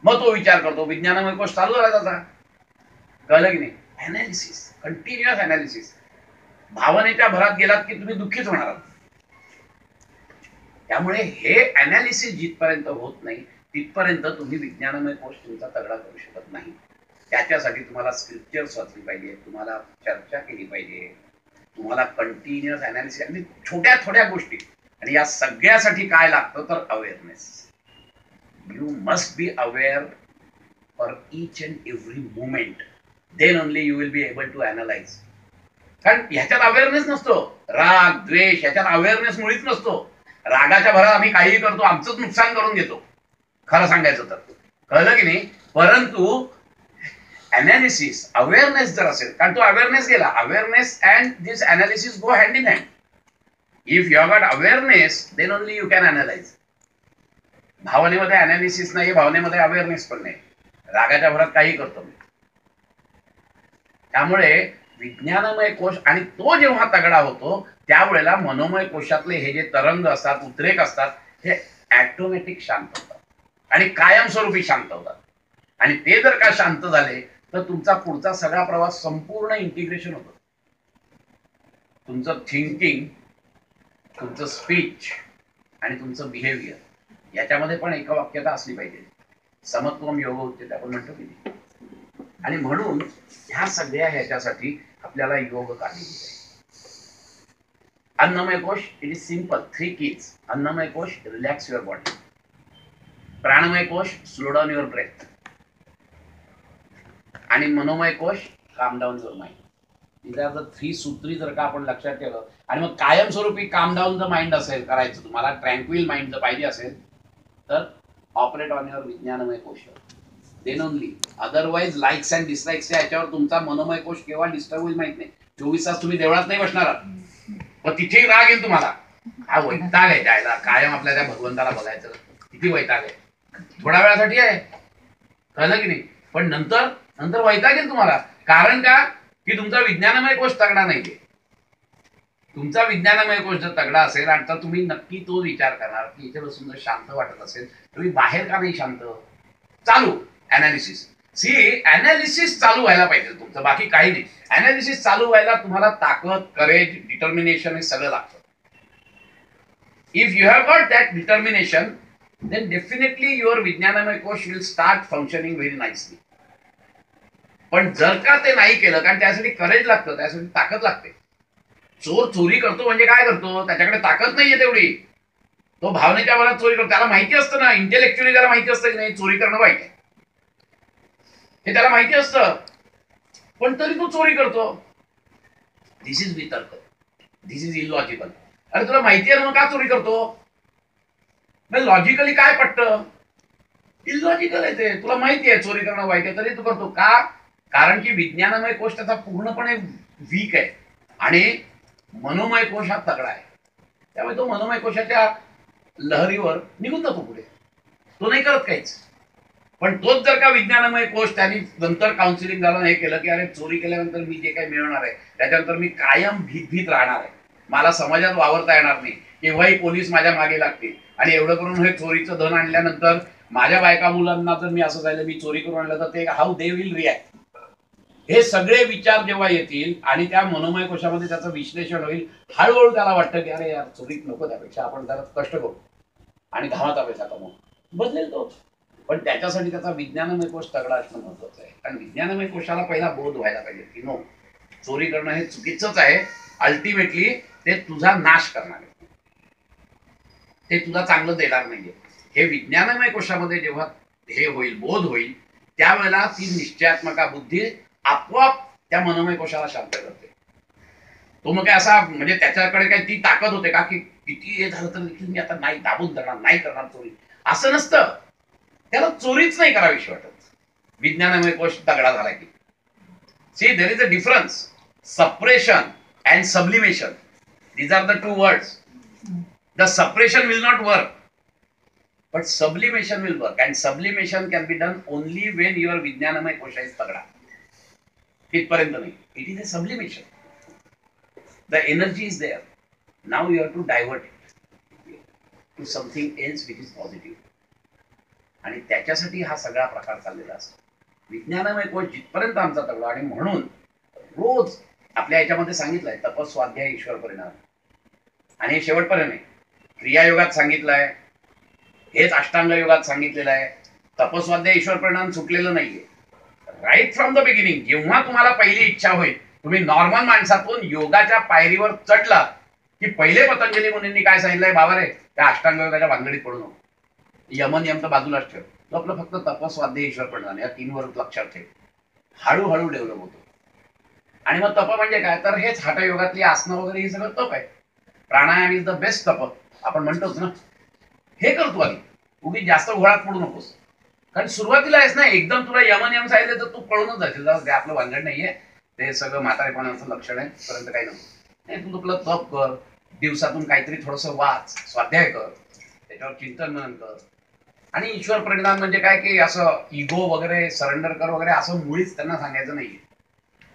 मग तो विचार करतो. विज्ञानमय कोश चालू झाला त्याचा. कळलं की नाही? Analysis, continuous analysis. भावनेच्या भरात गेलात की तुम्ही दुःखीच होणार आहात. त्यामुळे हे अनालिसिस जिथपर्यंत होत नाही तिथपर्यंत तुम्ही विज्ञानमय कोश तुमचा तगडा करू शकत नाही. त्याच्यासाठी तुम्हाला स्क्रिप्चर्स वाचली पाहिजे, तुम्हाला चर्चा केली पाहिजे, तुम्हाला कंटिन्युअस अनालिसिस आणि छोट्या छोट्या गोष्टी. आणि या सगळ्यासाठी काय लागतं तर awareness. You must be aware for each and every moment. Then only you will be able to analyse. कारण ह्याच्यात अवेअरनेस नसतो. राग द्वेष ह्याच्यात अवेअरनेस मुळीच नसतो. रागाच्या भरात आम्ही काहीही करतो, आमचंच नुकसान करून घेतो खरं सांगायचं तर. कळलं की नाही? परंतु अनालिसिस अवेअरनेस जर असेल, कारण तो अवेअरनेस गेला, awareness and this analysis go hand in hand. If you have got awareness then only you can analyse. भावनेमध्ये अनालिसिस नाही, भावनेमध्ये अवेअरनेस पण नाही. रागाच्या भरात काही करतो मी. त्यामुळे विज्ञानमय कोश आणि तो जेव्हा तगडा होतो त्यावेळेला मनोमय कोशातले हे जे तरंग असतात, उद्रेक असतात, हे ऑटोमॅटिक शांत होतात आणि कायमस्वरूपी शांत होतात. आणि ते जर का शांत झाले तर तुमचा पुढचा सगळा प्रवास संपूर्ण इंटिग्रेशन होतो. तुमचं थिंकिंग, तुमचं स्पीच आणि तुमचं बिहेवियर याच्यामध्ये पण एकवाक्यता असली पाहिजे. समत्वम योग होते आपण म्हणतो की नाही. आणि म्हणून ह्या सगळ्या ह्याच्यासाठी आपल्याला योग काढली आहे. अन्नमय कोश इट इज सिंपल 3 keys. अन्नमय कोश रिलॅक्स युअर बॉडी, प्राणमय कोश स्लो डाऊन युअर ब्रेथ, आणि मनोमय कोश काम डाऊन युअर माइंड. इथे जर 3 सूत्री जर का आपण लक्षात ठेवलं आणि मग कायमस्वरूपी काम डाऊन जर माइंड असेल करायचं, तुम्हाला ट्रँक्विल माइंड जर पाहिजे असेल तर ऑपरेट ऑन युअर विज्ञानमय कोश, then only. Otherwise likes and dislikes याच्यावर तुमचा मनोमय कोश केव्हा डिस्टर्ब होईल माहित नाही. 24 तास तुम्ही देवळात नाही बसणार, पण तिथेही राग येईल तुम्हाला. हा वैताग आहे जायला, कायम आपल्या त्या भगवंताला बघायचं, किती वैताग आहे. थोड्या वेळासाठी आहे, कळलं की नाही, पण नंतर नंतर वैताग येईल तुम्हाला. कारण का की तुमचा विज्ञानमय कोश तगडा नाहीये. तुमचा विज्ञानमय कोश जर तगडा असेल आणि तर तुम्ही नक्की तो विचार करणार की इथे बसून जर शांत वाटत असेल तुम्ही बाहेर का नाही शांत. चालू अनालिसिस, सी अनालिसिस चालू व्हायला पाहिजे तुमचं, बाकी काही नाही. अनालिसिस चालू व्हायला तुम्हाला ताकद, करेज, डिटर्मिनेशन हे सगळं लागतं. If you have got that determination then definitely your विज्ञानमय कोश will start functioning very nicely. पण जर का ते नाही केलं, कारण त्यासाठी करेज लागतं, त्यासाठी ताकद लागते. चोर चोरी करतो म्हणजे काय करतो, त्याच्याकडे ताकद नाहीये तेवढी, तो भावनेच्या बळावर चोरी करतो. त्याला माहिती असतं ना, इंटेलेक्च्युअली त्याला माहिती असतं की नाही चोरी करणं वाईट आहे, हे त्याला माहिती असतं, पण तरी तो चोरी करतो. दिस इज वितर्क, दिस इज इलॉजिकल. अरे तुला माहिती आहे ना, मग का चोरी करतो. लॉजिकली काय पटतं, इलॉजिकल आहे ते. तुला माहिती आहे चोरी करणं वाईट आहे तरी तू करतो का, कारण की विज्ञानमय कोश त्याचा पूर्णपणे वीक आहे आणि मनोमय कोश हा तगडा आहे. त्यामुळे तो मनोमय कोशाच्या लहरीवर निघून जातो पुढे, तो नाही करत काहीच. पण तोच जर का विज्ञानमय कोश त्यांनी नंतर काउन्सिलिंग झालं हे केलं की अरे चोरी केल्यानंतर मी जे काही मिळवणार आहे त्याच्यानंतर मी कायम भीत राहणार आहे, मला समाजात वावरता येणार नाही, केव्हाही पोलीस माझ्या मागे लागतील, आणि एवढं करून हे चोरीचं धन आणल्यानंतर माझ्या बायका मुलांना जर मी असं झालं मी चोरी करून आणलं तर ते हाऊ दे विल रिॲक्ट. हे सगळे विचार जेव्हा येतील आणि त्या मनोमय कोशामध्ये त्याचं विश्लेषण होईल, हळूहळू त्याला वाटतं की अरे यार चोरी नको, त्यापेक्षा आपण त्याला कष्ट करू आणि घामाचा पैसा कमवू, बदलेल तो. पण त्याच्यासाठी त्याचा विज्ञानमय कोश तगडा असणं महत्वाचं आहे. कारण विज्ञानमय कोशाला पहिला बोध व्हायला पाहिजे की नो, चोरी करणं हे चुकीचंच आहे, अल्टिमेटली ते तुझा नाश करणार आहे, ते तुला चांगलं देणार नाहीये. हे विज्ञानमय कोशामध्ये जेव्हा हे होईल, बोध होईल, त्यावेळेला ती निश्चयात्मका बुद्धी आपोआप त्या मनोमय कोशाला शांत करते. तो मग काय असा म्हणजे त्याच्याकडे काय ती ताकद होते का की किती हे झालं तर देखील मी आता नाही, दाबून धरणार, नाही करणार चोरी, असं नसतं. त्याला चोरीच नाही करावीशी वाटत विज्ञानमय कोश तगडा झाला की. See there is a difference, suppression and sublimation, these are the 2 words. The suppression will not work, but sublimation will work, and sublimation can be done only when your Vijnanamay kosha is tagda. तिथपर्यंत नाही, it is a sublimation. The energy is there. Now you have to divert it to something else which is positive. आणि त्याच्यासाठी हा सगळा प्रकार चाललेला असतो. विज्ञानमय कोश जिथपर्यंत आमचा तगडा, आणि म्हणून रोज आपल्या याच्यामध्ये सांगितलंय तपस, स्वाध्याय, ईश्वर परिणाम, आणि हे शेवटपर्यंत नाही. क्रियायोगात सांगितलंय, हेच अष्टांग योगात सांगितलेलं आहे. तपस्वाध्याय, ईश्वर परिणाम सुटलेलं नाहीये. राईट फ्रॉम द बिगिनिंग, जेव्हा तुम्हाला पहिली इच्छा होईल, तुम्ही नॉर्मल माणसातून योगाच्या पायरीवर चढला की पहिले पतंजली मुनींनी काय सांगितलंय, बाबा रे त्या अष्टांग योगाच्या भानगडीत पडू नको, यमन यम तर बाजूलाच ठेव, तो आपलं फक्त तपस्वाध्याय, ईश्वर परिणाम या 3 वर लक्षात ठेव. हळूहळू डेव्हलप होतो. आणि मग तप म्हणजे काय, तर हेच हठयोगातली आसनं वगैरे हे सगळं तप आहे. प्राणायाम इज द बेस्ट तप आपण म्हणतोच ना. हे करतो आधी, उगी जास्त घोळात पडू नकोस, कारण सुरुवातीला आहेस ना, एकदम तुला यमन यम सांगितलं तर तू पळूनच जाशील. ते आपलं भानगड नाहीये, ते सगळं म्हातारेपणाचं लक्षण आहे, पर्यंत काही नको. नाही, तू तुला तप कर, दिवसातून काहीतरी थोडंसं वाच, स्वाध्याय कर, त्याच्यावर चिंतन मनन कर. आणि ईश्वर परिणाम म्हणजे काय की असं इगो वगैरे सरेंडर कर वगैरे असं मुळीच त्यांना सांगायचं नाहीये.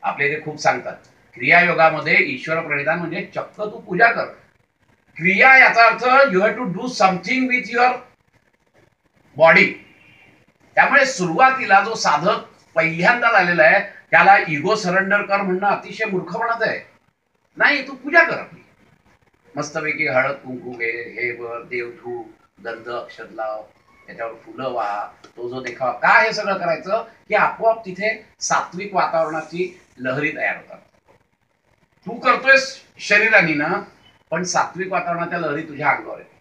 आपले ते खूप सांगतात क्रियायोगामध्ये ईश्वर प्रणिधान म्हणजे चक्क तू पूजा कर. क्रिया याचा अर्थ you have to do something with your body. त्यामुळे सुरुवातीला जो साधक पहिल्यांदा झालेला आहे त्याला इगो सरेंडर कर म्हणणं अतिशय मूर्खपणाचं आहे. नाही, तू पूजा कर आपली मस्तपैकी, हळद कुंकू घे, हे वर देव धू, गंध अक्षत लाव, त्याच्यावर फुलं वाहा, तो जो देखावा, का हे सगळं करायचं की आपोआप तिथे सात्विक वातावरणाची लहरी तयार होतात. तू करतोय शरीराने ना, पण सात्विक वातावरणाच्या लहरी तुझ्या अंगावर येते.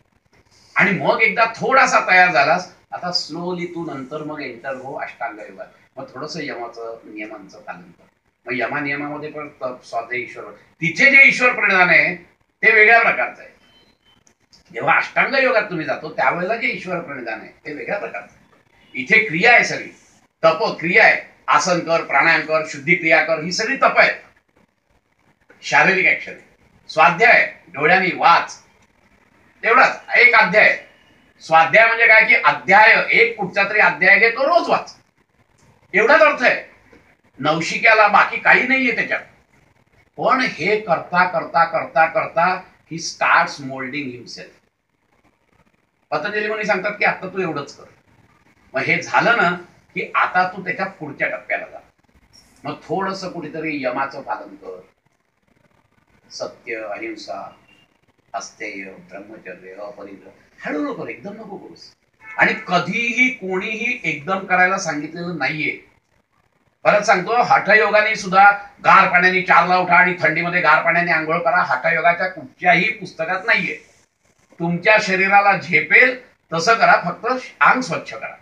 आणि मग एकदा थोडासा तयार झालास, आता स्लोली तू नंतर मग एंटर हो अष्टांग योगात. मग थोडस यमाचं नियमांचं पालन कर. मग यमा नियमामध्ये पण स्वाध्याय ईश्वर, तिथे जे ईश्वर प्रणिधान आहे ते वेगळ्या प्रकारचं आहे. जेव्हा अष्टांग योगात तुम्ही जातो त्यावेळेला जे ईश्वर प्रणिधान आहे ते वेगळ्या प्रकारचं आहे. इथे क्रिया आहे, सगळी तप क्रिया आहे. आसन कर, प्राणायाम कर, शुद्धी क्रिया कर, ही सगळी तप आहे, शारीरिक ऍक्शन आहे. स्वाध्याय डोळ्यांनी वाच, तेवढाच एक अध्याय. स्वाध्याय म्हणजे काय की अध्याय, एक कुठचा तरी अध्याय घे, तो रोज वाच, एवढाच अर्थ आहे. नवशिक्याला बाकी काही नाहीये त्याच्यात. पण हे करता करता करता करता he starts moulding himself. Patanjali मुनी सांगतात की आता तू एवढंच कर. मग हे झालं ना की आता तू त्याच्या पुढच्या टप्प्याला जा. मग थोडस कुठेतरी यमाचं पालन कर, सत्य, अहिंसा, अस्तेय, ब्रह्मचर्य, अपरिग्रह, हळूहळू कर, एकदम नको करूस. आणि कधीही कोणीही एकदम करायला सांगितलेलं नाहीये. परत सांगतो, हठयोगाने सुद्धा गार पाण्याने 4ला उठा आणि थंडीमध्ये गार पाण्याने आंघोळ करा, हठयोगाच्या कुठच्याही पुस्तकात नाहीये. तुमच्या शरीराला झेपेल तसं करा, फक्त अंग स्वच्छ करा,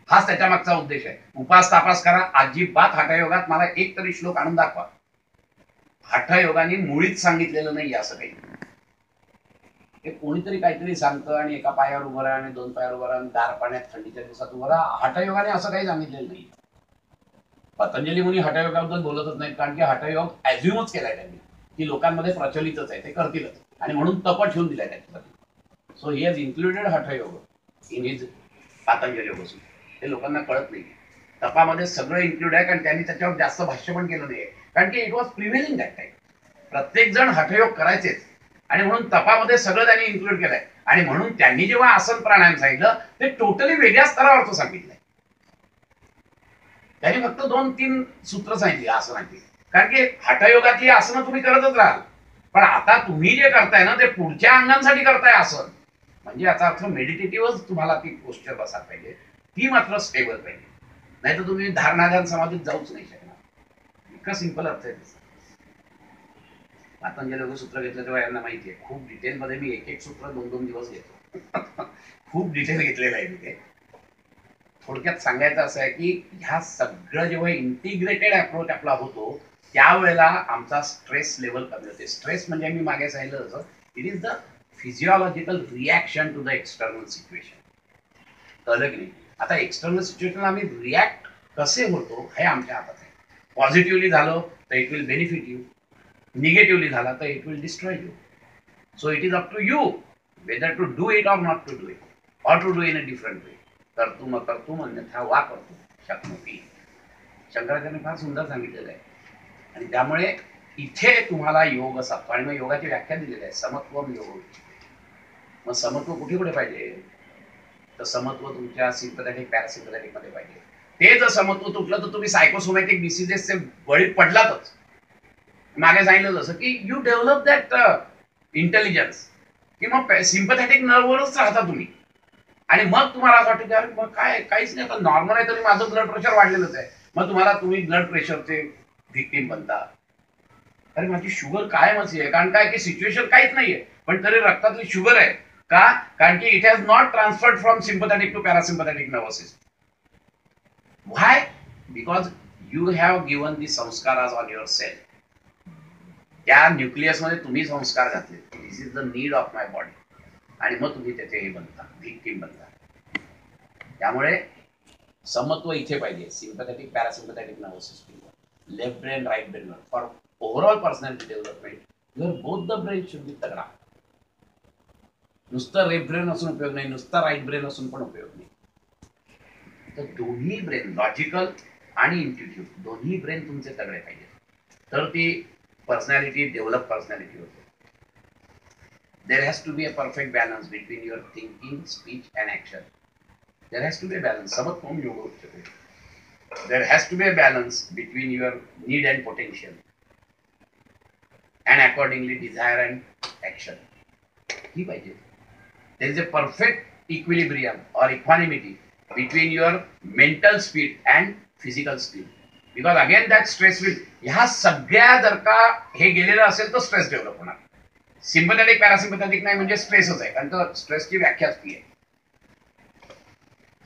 हाच त्याच्या मागचा उद्देश आहे. उपास तापास करा, अजिबात हठयोगात मला एक तरी श्लोक आणून दाखवा. हठयोगाने मुळीच सांगितलेलं नाही असं काही. हे कोणीतरी काहीतरी सांगतं आणि एका पायावर उभं राहा आणि 2 पायावर उभं राहा, गार पाण्यात थंडीच्या दिवसात उभं राहा. हठयोगाने असं काही सांगितलेलं नाही. पतंजली मुनी हठयोगाबद्दल बोलतच नाहीत, कारण की हठयोग ऍझ्युमच केलाय त्यांनी की लोकांमध्ये प्रचलितच आहे, ते करतीलच, आणि म्हणून तप ठेवून दिलाय त्याच्यासाठी. So he has included hatha yoga in his Patanjali yoga. हे लोकांना कळत नाही. तपामध्ये सगळं इन्क्लूड आहे, कारण त्यांनी त्याच्यावर जास्त भाष्य पण केलं नाहीये, कारण की इट वॉज प्रिव्हेलिंग दॅट टाइम. प्रत्येक जण हठयोग करायचेच, आणि म्हणून तपामध्ये सगळं त्यांनी इन्क्लूड केलंय. आणि म्हणून त्यांनी जेव्हा आसन प्राणायाम सांगितलं ते टोटली वेगळ्या स्तरावरचं सांगितलंय. त्यांनी फक्त 2-3 सूत्र सांगितली आसनाची, कारण की हठयोगातली आसनं तुम्ही करतच राहाल, पण आता तुम्ही जे करताय ना ते पुढच्या अंगांसाठी करताय आसन. म्हणजे याचा अर्थ मेडिटेटिव्हच तुम्हाला ती पोस्चर बसायला पाहिजे, ती मात्र स्टेबल पाहिजे, नाही तर तुम्ही धारणाध्यान समाधीत जाऊच नाही शकणार. इतका सिंपल अर्थ आहे त्याचा. पतंजली योग सूत्र घेतलं तेव्हा यांना माहितीये, खूप डिटेलमध्ये मी एक सूत्र 2-2 दिवस घेतो. खूप डिटेल घेतलेलं आहे मी ते. थोडक्यात सांगायचं असं आहे की ह्या सगळं जेव्हा इंटिग्रेटेड अप्रोच आपला होतो त्यावेळेला आमचा स्ट्रेस लेवल कमी होते. स्ट्रेस म्हणजे मी मागे सांगितलं तसं, it is the physiological reaction to the external situation. कळलं की नाही? आता एक्सटर्नल सिच्युएशनला आम्ही रिॲक्ट कसे होतो हे आमच्या हातात आहे. पॉझिटिव्हली झालं तर it will benefit you, negatively झाला तर it will destroy you. So it is up to you whether to do it or not to do it, or to do in a different way. कर्तुम अन्यथा वा कर्तुम शक्नोति. शंकराचार्यांनी फार सुंदर सांगितलेलं आहे. आणि त्यामुळे इथे तुम्हाला योग सत्व, आणि मग योगाची व्याख्या दिलेली आहे, समत्वम योग. मग समत्व कुठे कुठे पाहिजे, तर समत्व तुमच्या सिम्पथॅटिक पॅरासिम्पथॅटिक मध्ये पाहिजे. ते जर समत्व तुटलं तर तुम्ही सायकोसोमॅटिक डिसिजेसचे बळी पडलातच. मागे सांगितलं जसं की यू डेव्हलप दॅट इंटेलिजन्स, की मग सिम्पथॅटिक नर्ववरच राहता तुम्ही, आणि मग तुम्हाला असं वाटतं की अरे मग काय, काहीच नाही, आता नॉर्मल आहे तरी माझं ब्लड प्रेशर वाढलेलंच आहे. मग तुम्ही ब्लड प्रेशरचे व्हिक्टीम बनता. अरे माझी शुगर कायमच आहे, कारण काय की सिच्युएशन काहीच नाहीये, पण तरी रक्तातली शुगर आहे. का? कारण की it has not transferred from sympathetic to parasympathetic nervous system. Why? Because you have given the sanskaras on your self. त्या न्यूक्लियस मध्ये तुम्ही संस्कार घातले, this is the need of my body, आणि मग तुम्ही त्याचे हे बनता, व्हिक्टीम बनता. त्यामुळे समत्व इथे पाहिजे, sympathetic parasympathetic nervous system, left brain right brain. For overall personality development your both the brain should be तगडा. नुसतं लेफ्ट ब्रेन असून उपयोग नाही, नुसतं राईट ब्रेन असून पण उपयोग नाही. तर दोन्ही ब्रेन, लॉजिकल आणि इंट्युटिव्ह, दोन्ही ब्रेन तुमचे तगडे पाहिजे, तर ती पर्सनॅलिटी डेव्हलप पर्सनॅलिटी होते. There has to be a perfect balance between your thinking, speech and action. There has to be a balance. Samatvam yoga uchyate. There has to be a balance between your need and potential, and accordingly desire and action. He पाहिजे. There is a perfect equilibrium or equanimity between your mental speed and physical speed, because again that stress will, ह्या सगळ्या जर का हे गेलेलं असेल तर स्ट्रेस डेव्हलप होणार. सिम्पथेटिक पॅरासिम्पथेटिक नाही म्हणजे स्ट्रेसच आहे, कारण तर स्ट्रेसची व्याख्याच ती आहे.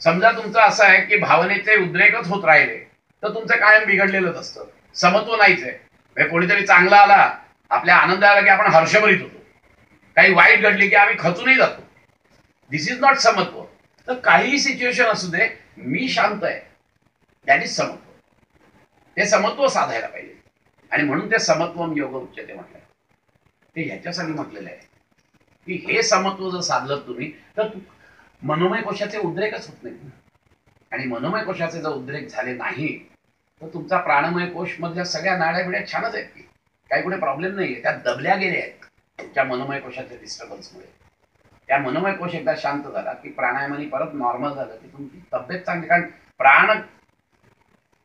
समजा तुमचं असं आहे की भावनेचे उद्रेकच होत राहिले तर तुमचं कायम बिघडलेलंच असतं, समत्व नाहीच आहे. म्हणजे कोणीतरी चांगला आला, आपल्या आनंद आला की आपण हर्षभरीत होतो, काही वाईट घडली की आम्ही खचूनही जातो. दिस इज नॉट समत्व. तर काहीही सिच्युएशन असू दे, मी शांत आहे, दॅट इज समत्व. ते समत्व साधायला पाहिजे, आणि म्हणून ते समत्वम योग उच्यते म्हटलंय. ते ह्याच्यासाठी म्हटलेलं आहे की हे समत्व जर साधलं तुम्ही तर मनोमय कोशाचे उद्रेकच होत नाही. आणि मनोमय कोशाचे जर उद्रेक झाले नाही तर तुमचा प्राणमय कोश मधल्या सगळ्या नाड्या बिड्या छानच आहेत की, काही कुठे प्रॉब्लेम नाहीये, त्या दबल्या गेल्या आहेत तुमच्या मनोमय कोशाच्या डिस्टर्बन्समुळे. त्या मनोमय कोश एकदा शांत झाला की प्राणायामाने परत नॉर्मल झालं की तुमची तब्येत चांगली. कारण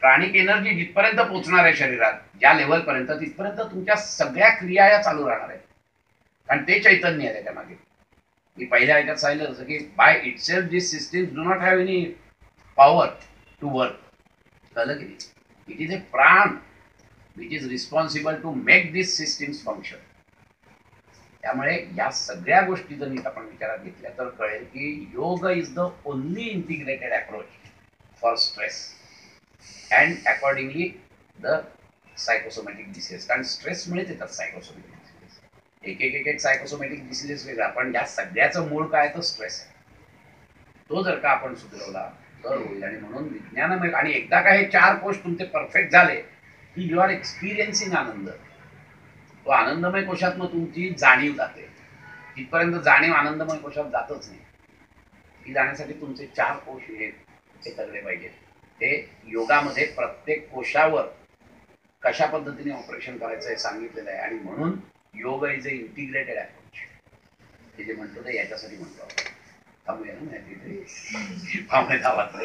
प्राणिक एनर्जी जिथपर्यंत पोहोचणार आहे शरीरात, ज्या लेवलपर्यंत, तिथपर्यंत तुमच्या सगळ्या क्रिया या चालू राहणार आहेत, कारण ते चैतन्य आहे त्याच्या मागे. मी पहिल्या ह्याच्यात सांगितलं जसं की by itself this system do not have any power to work. कळलं की नाही? इट इज ए प्राण which is responsible to make this systems function. त्यामुळे या सगळ्या गोष्टी जर नीट आपण विचारात घेतल्या तर कळेल की योग is the only integrated approach for stress and accordingly the psychosomatic diseases. कारण स्ट्रेसमुळेच येतात सायकोसोमॅटिक डिसीजेस. एक सायकोसोमॅटिक डिसीजेस वेगळा, पण या सगळ्याचं मूळ काय तर स्ट्रेस आहे. तो जर का आपण सुधारवला तर होईल. आणि म्हणून विज्ञानामय, आणि एकदा का हे 4 कोश तुमचे परफेक्ट झाले की यू आर एक्सपिरियन्सिंग आनंद. तो आनंदमय कोशात मग तुमची जाणीव जाते. तिथपर्यंत जाणीव आनंदमय कोशात जातच नाही. ती जाण्यासाठी तुमचे 4 कोश हे तगडे पाहिजेत. ते योगामध्ये प्रत्येक कोशावर कशा पद्धतीने ऑपरेशन करायचं हे सांगितलेलं आहे. आणि म्हणून योग इज अ इंटिग्रेटेड अप्रोच. हे जे म्हणतो ते याच्यासाठी म्हणतो. थांबूया ना, पावणे 10 वाजता.